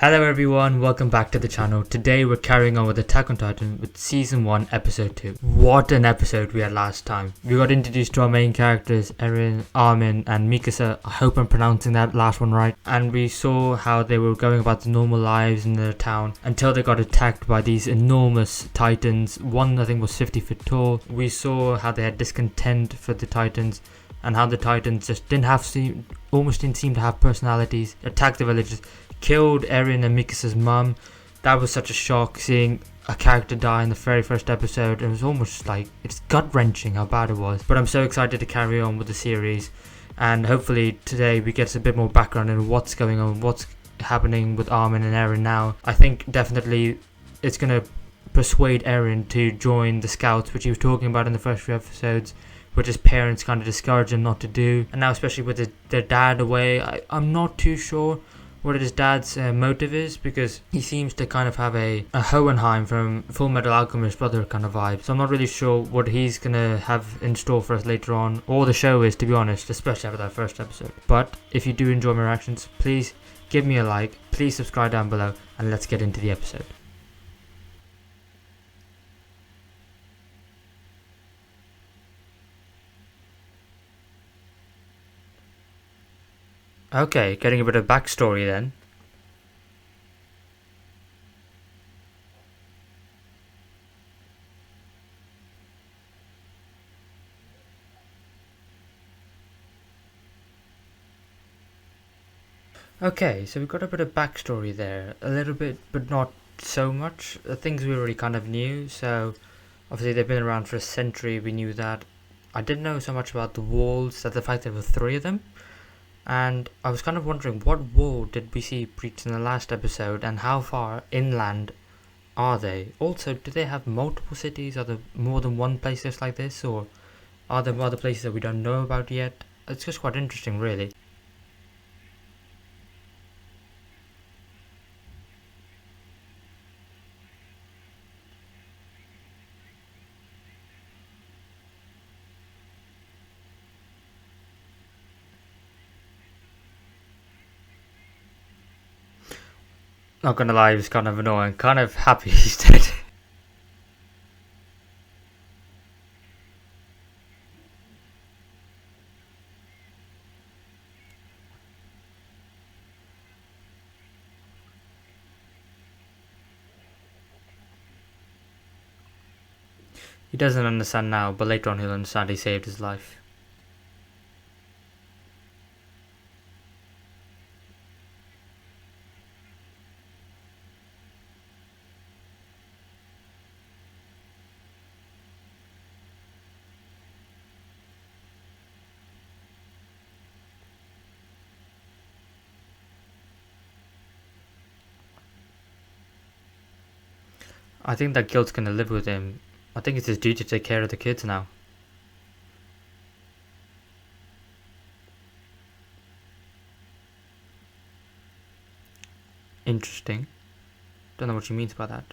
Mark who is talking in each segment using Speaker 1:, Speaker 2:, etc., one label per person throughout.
Speaker 1: Hello everyone, welcome back to the channel. Today we're carrying on with Attack on Titan with Season 1 Episode 2. What an episode we had last time. We got introduced to our main characters, Erin, Armin and Mikasa. I hope I'm pronouncing that last one right. And we saw how they were going about their normal lives in their town until they got attacked by these enormous Titans. One I think was 50 feet tall. We saw how they had discontent for the Titans and how the Titans just almost didn't seem to have personalities. Attacked the villagers, killed Erin and Mikasa's mum. That was such a shock, seeing a character die in the very first episode. It was almost like, it's gut-wrenching how bad it was. But I'm so excited to carry on with the series, and hopefully today we get a bit more background on what's going on, what's happening with Armin and Erin now. I think definitely it's going to persuade Erin to join the scouts, which he was talking about in the first few episodes, which his parents kind of discouraged him not to do. And now especially with their dad away, I'm not too sure what his dad's motive is, because he seems to kind of have a Hohenheim from Full Metal Alchemist brother kind of vibe. So I'm not really sure what he's gonna have in store for us later on, or the show is, to be honest, especially after that first episode. But if you do enjoy my reactions, please give me a like, please subscribe down below, and let's get into the episode. Okay, getting a bit of backstory then. Okay, so we've got a bit of backstory there. A little bit, but not so much. The things we already kind of knew, so obviously they've been around for a century, we knew that. I didn't know so much about the walls, that the fact there were 3 of them. And I was kind of wondering, what wall did we see breached in the last episode, and how far inland are they? Also, do they have multiple cities? Are there more than one place just like this, or are there other places that we don't know about yet? It's just quite interesting, really. Not gonna lie, he was kind of annoying. Kind of happy he's dead. He doesn't understand now, but later on he'll understand he saved his life. I think that guilt's gonna live with him. I think it's his duty to take care of the kids now. Interesting. Don't know what she means by that.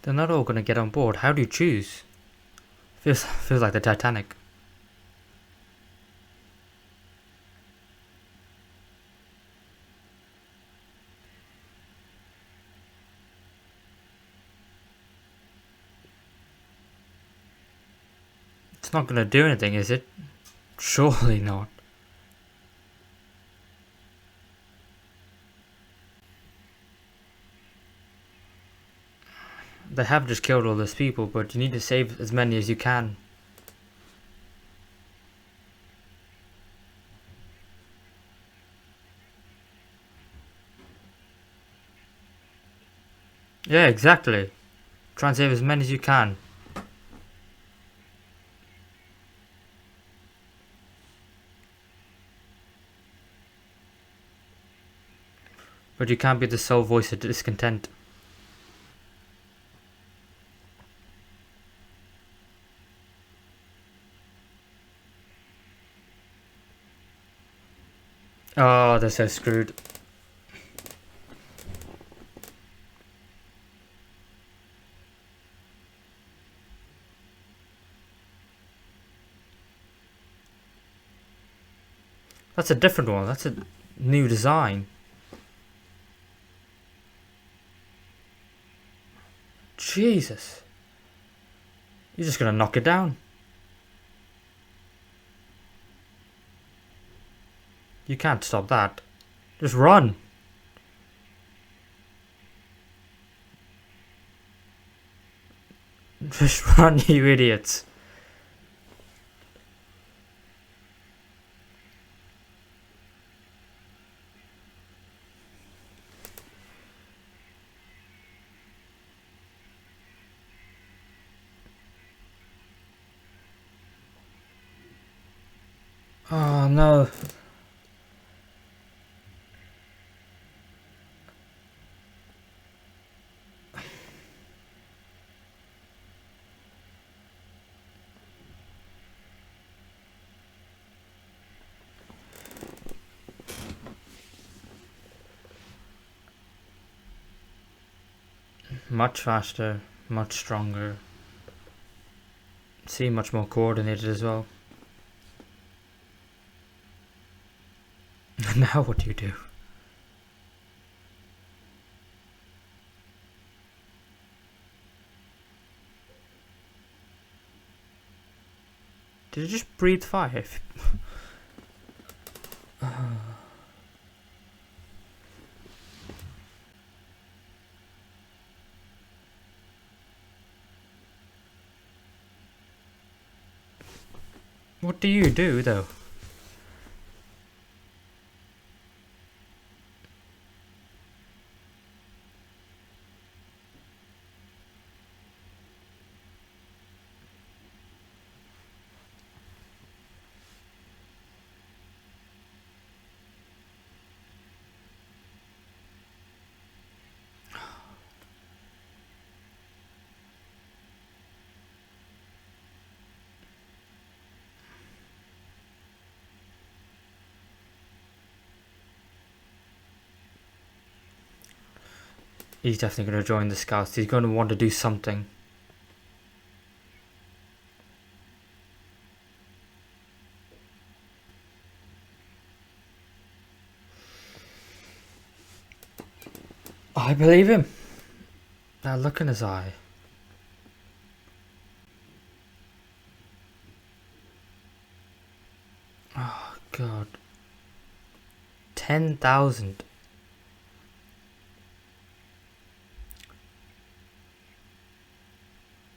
Speaker 1: They're not all gonna get on board. How do you choose? Feels like the Titanic. It's not gonna do anything, is it? Surely not. They have just killed all those people, but you need to save as many as you can. Yeah, exactly. Try and save as many as you can. But you can't be the sole voice of discontent. Oh, they're so screwed. That's a different one. That's a new design. Jesus. You're just gonna knock it down. You can't stop that. Just run. Just run, you idiots. Oh no. Much faster, much stronger. See, much more coordinated as well. Now what do you do? Did you just breathe fire? What do you do though? He's definitely going to join the scouts. He's going to want to do something. I believe him. That look in his eye. Oh god. 10,000.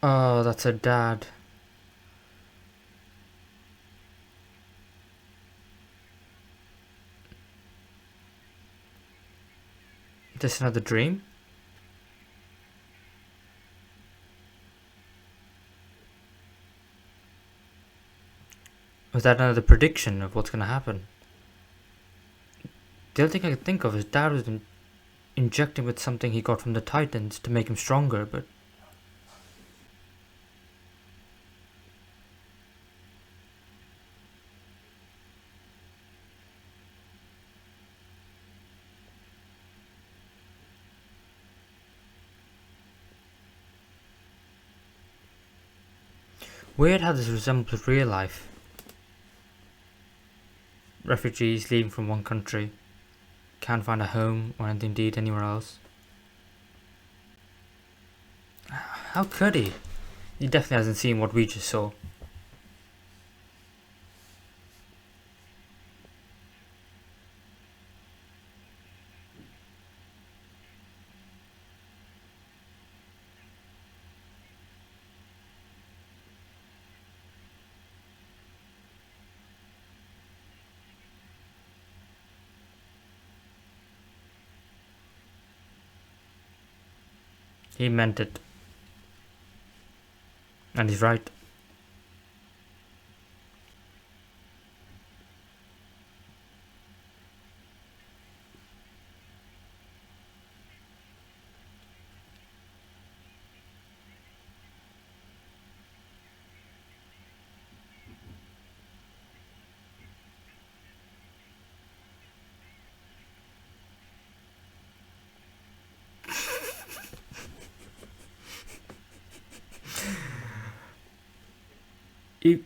Speaker 1: Oh, that's her dad. This another dream? Was that another prediction of what's going to happen? The only thing I could think of is Dad was injecting with something he got from the Titans to make him stronger, but... Weird how this resembles real life. Refugees leaving from one country, can't find a home or indeed anywhere else. How could he? He definitely hasn't seen what we just saw. He meant it. And he's right.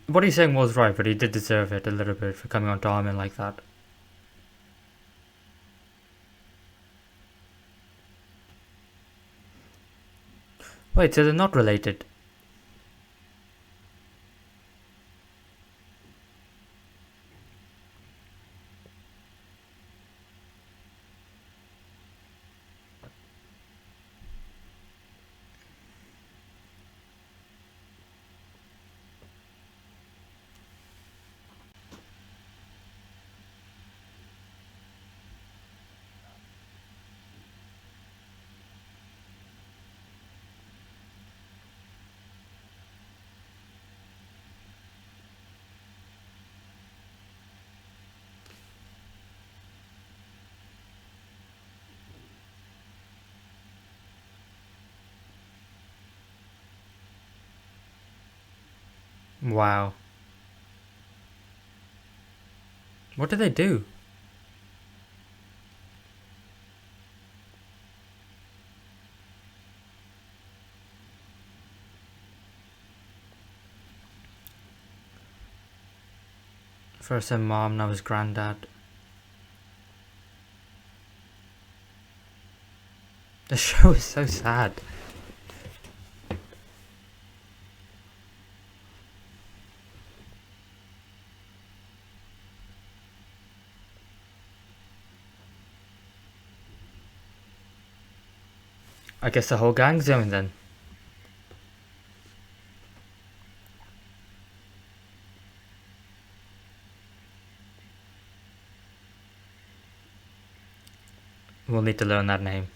Speaker 1: What he's saying was right, but he did deserve it a little bit for coming onto Armin like that. Wait, so they're not related? Wow. What did they do? First her mom, now his granddad. The show is so sad. I guess the whole gang's going then. We'll need to learn that name.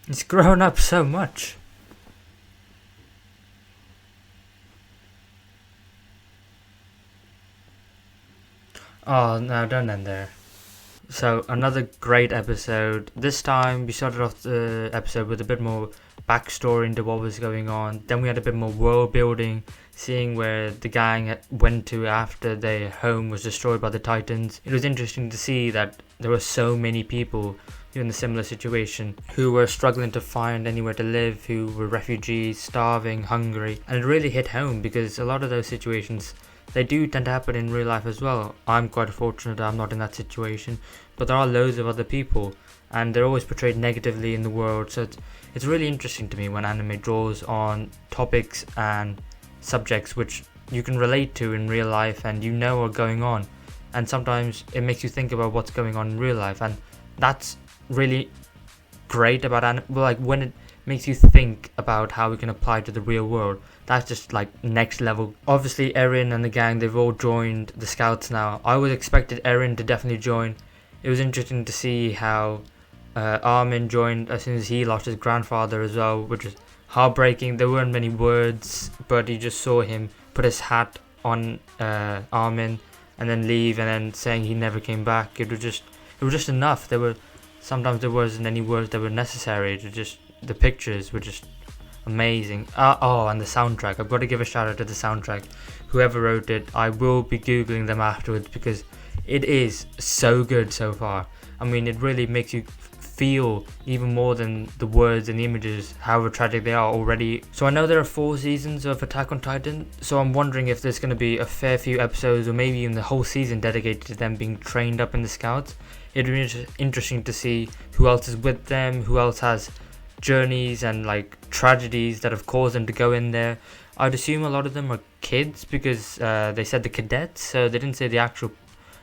Speaker 1: He's grown up so much. Oh no, don't end there. So another great episode. This time we started off the episode with a bit more backstory into what was going on. Then we had a bit more world building, seeing where the gang went to after their home was destroyed by the Titans. It was interesting to see that there were so many people who were in a similar situation, who were struggling to find anywhere to live, who were refugees, starving, hungry. And it really hit home because a lot of those situations, they do tend to happen in real life as well. I'm quite fortunate I'm not in that situation, but there are loads of other people and they're always portrayed negatively in the world. So it's really interesting to me when anime draws on topics and subjects which you can relate to in real life and you know are going on, and sometimes it makes you think about what's going on in real life, and that's really great about anime. Like when it makes you think about how we can apply to the real world, that's just like next level. Obviously Erin and the gang, they've all joined the scouts now. I was expected Erin to definitely join. It was interesting to see how Armin joined as soon as he lost his grandfather as well, which was heartbreaking. There weren't many words, but you just saw him put his hat on Armin and then leave, and then saying he never came back. It was just enough. Sometimes there wasn't any words that were necessary. It was just, the pictures were just amazing. And the soundtrack. I've got to give a shout out to the soundtrack. Whoever wrote it, I will be googling them afterwards because it is so good so far. I mean, it really makes you feel even more than the words and the images, however tragic they are already. So I know there are 4 seasons of Attack on Titan, so I'm wondering if there's going to be a fair few episodes or maybe even the whole season dedicated to them being trained up in the scouts. It'd be interesting to see who else is with them, who else has journeys and like tragedies that have caused them to go in there. I'd assume a lot of them are kids because they said the cadets, so they didn't say the actual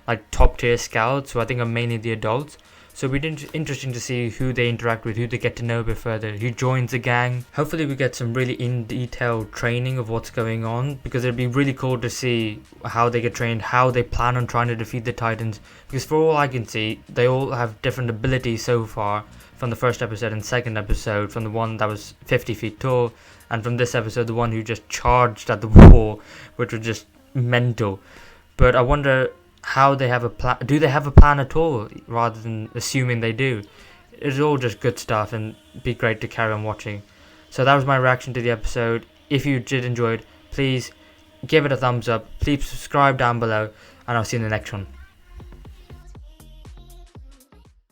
Speaker 1: like top tier scouts, who I think are mainly the adults. So it'd be interesting to see who they interact with, who they get to know a bit further, who joins the gang. Hopefully we get some really in-detail training of what's going on, because it'd be really cool to see how they get trained, how they plan on trying to defeat the Titans. Because for all I can see, they all have different abilities so far, from the first episode and second episode, from the one that was 50 feet tall, and from this episode, the one who just charged at the wall, which was just mental. But I wonder how they have a plan. Do they have a plan at all, rather than assuming they do? It's all just good stuff, and it'd be great to carry on watching. So that was my reaction to the episode. If you did enjoy it, please give it a thumbs up, please subscribe down below, and I'll see you in the next one.